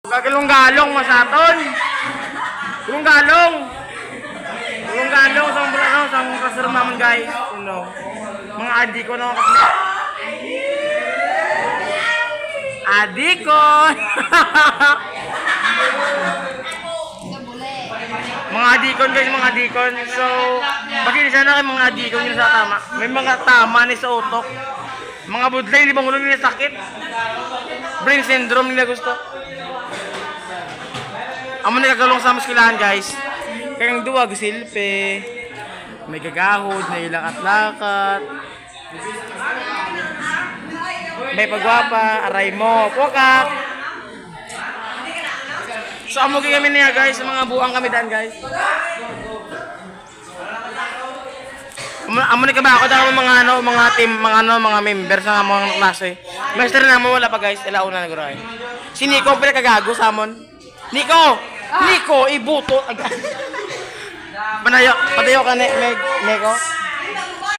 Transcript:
Gagalong-galong masaton. Galong-galong. Galong-galong sang kasar naman guys. You know. Mga adi ko no. Adi ko. Mga adikon guys, mga adikon. So, pati sana kay mga adikon yun sa tama. May mga tama ni sa utok. Mga budlay, di ba ngulo nila sakit? Brain syndrome nila gusto. Amo ni kagalong sa maskilahan guys. Kayang duwag silpe. May gagahod, may lakat-lakat. May pagwapa, aray mo, pokak. So amo kami niya guys, mga buang kami daan guys. Amo ni ka ba ako daw mga team, mga member sa mga klase. Master na mo wala pa guys, ilauna na guray. Si Nico pala kagago samon. Nico, ibuto. Padayo ka Nico.